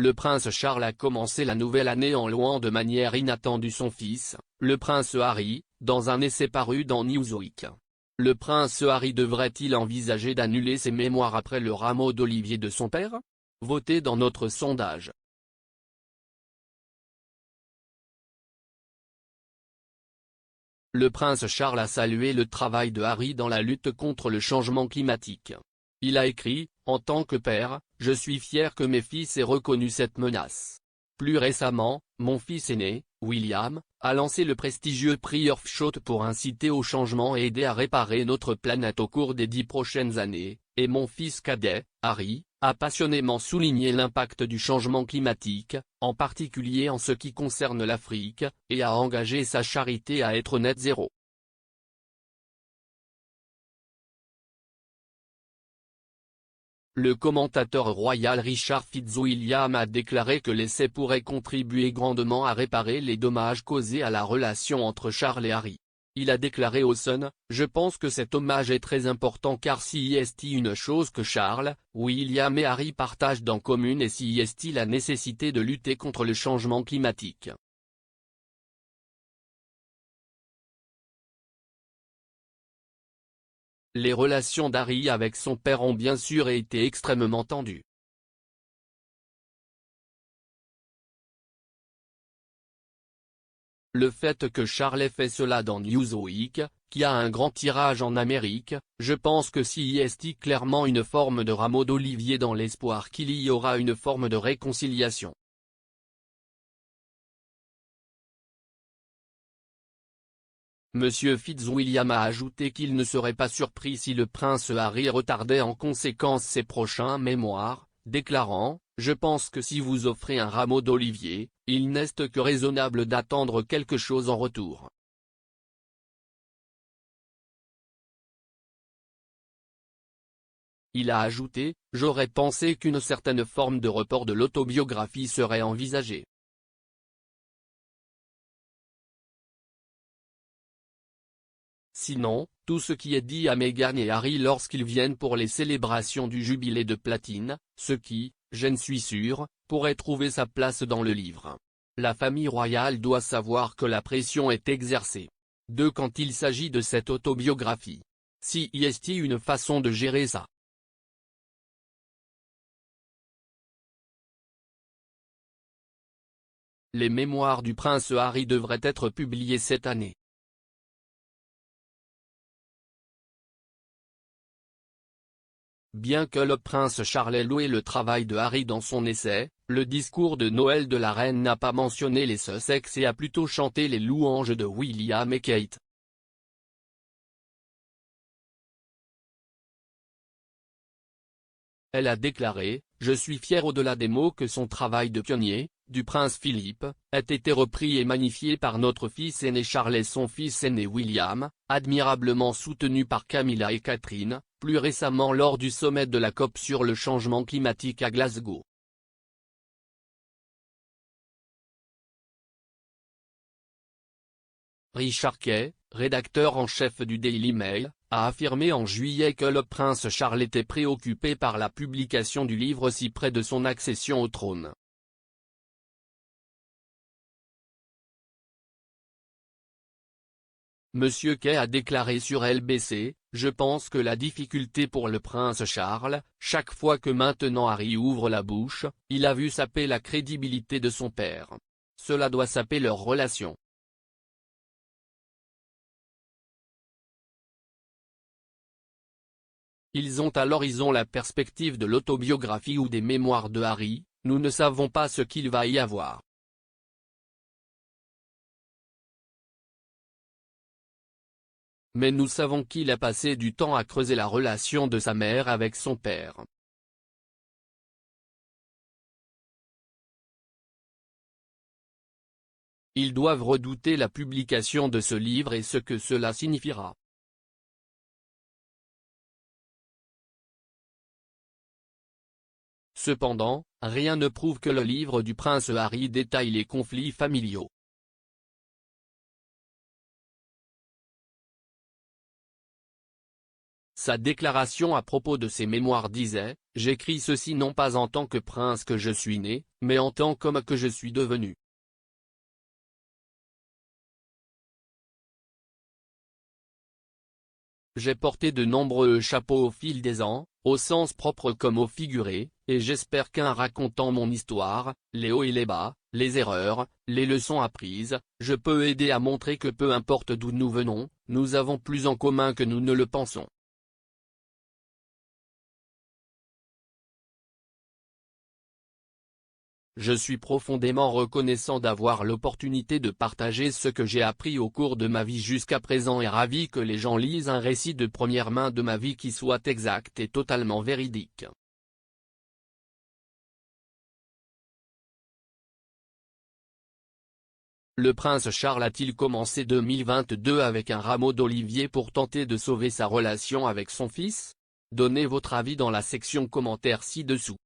Le prince Charles a commencé la nouvelle année en louant de manière inattendue son fils, le prince Harry, dans un essai paru dans Newsweek. Le prince Harry devrait-il envisager d'annuler ses mémoires après le rameau d'olivier de son père? Votez dans notre sondage. Le prince Charles a salué le travail de Harry dans la lutte contre le changement climatique. Il a écrit, « En tant que père, je suis fier que mes fils aient reconnu cette menace. » Plus récemment, mon fils aîné, William, a lancé le prestigieux prix Earthshot pour inciter au changement et aider à réparer notre planète au cours des 10 prochaines années, et mon fils cadet, Harry, a passionnément souligné l'impact du changement climatique, en particulier en ce qui concerne l'Afrique, et a engagé sa charité à être net zéro. Le commentateur royal Richard Fitzwilliam a déclaré que l'essai pourrait contribuer grandement à réparer les dommages causés à la relation entre Charles et Harry. Il a déclaré au Sun, « Je pense que cet hommage est très important car si est une chose que Charles, William et Harry partagent en commun et si est la nécessité de lutter contre le changement climatique. » Les relations d'Harry avec son père ont bien sûr été extrêmement tendues. Le fait que Charles ait fait cela dans Newsweek, qui a un grand tirage en Amérique, je pense que si est clairement une forme de rameau d'olivier dans l'espoir qu'il y aura une forme de réconciliation. Monsieur Fitzwilliam a ajouté qu'il ne serait pas surpris si le prince Harry retardait en conséquence ses prochains mémoires, déclarant, « Je pense que si vous offrez un rameau d'olivier, il n'est que raisonnable d'attendre quelque chose en retour. » Il a ajouté, « J'aurais pensé qu'une certaine forme de report de l'autobiographie serait envisagée. » Sinon, tout ce qui est dit à Meghan et Harry lorsqu'ils viennent pour les célébrations du jubilé de platine, ce qui, j'en suis sûr, pourrait trouver sa place dans le livre. La famille royale doit savoir que la pression est exercée. Quand il s'agit de cette autobiographie. Si est une façon de gérer ça. Les mémoires du prince Harry devraient être publiées cette année. Bien que le prince Charles ait loué le travail de Harry dans son essai, le discours de Noël de la reine n'a pas mentionné les Sussex et a plutôt chanté les louanges de William et Kate. Elle a déclaré, « Je suis fière au-delà des mots que son travail de pionnier, du prince Philippe, ait été repris et magnifié par notre fils aîné Charles et son fils aîné William, admirablement soutenu par Camilla et Catherine, plus récemment lors du sommet de la COP sur le changement climatique à Glasgow. » Richard Kay, rédacteur en chef du Daily Mail, a affirmé en juillet que le prince Charles était préoccupé par la publication du livre si près de son accession au trône. Monsieur Kay a déclaré sur LBC, « Je pense que la difficulté pour le prince Charles, chaque fois que maintenant Harry ouvre la bouche, il a vu saper la crédibilité de son père. Cela doit saper leur relation. » Ils ont à l'horizon la perspective de l'autobiographie ou des mémoires de Harry, nous ne savons pas ce qu'il va y avoir. Mais nous savons qu'il a passé du temps à creuser la relation de sa mère avec son père. Ils doivent redouter la publication de ce livre et ce que cela signifiera. Cependant, rien ne prouve que le livre du prince Harry détaille les conflits familiaux. Sa déclaration à propos de ses mémoires disait « J'écris ceci non pas en tant que prince que je suis né, mais en tant qu'homme que je suis devenu. » J'ai porté de nombreux chapeaux au fil des ans, au sens propre comme au figuré, et j'espère qu'en racontant mon histoire, les hauts et les bas, les erreurs, les leçons apprises, je peux aider à montrer que peu importe d'où nous venons, nous avons plus en commun que nous ne le pensons. Je suis profondément reconnaissant d'avoir l'opportunité de partager ce que j'ai appris au cours de ma vie jusqu'à présent et ravi que les gens lisent un récit de première main de ma vie qui soit exact et totalement véridique. Le prince Charles a-t-il commencé 2022 avec un rameau d'olivier pour tenter de sauver sa relation avec son fils? Donnez votre avis dans la section commentaire ci-dessous.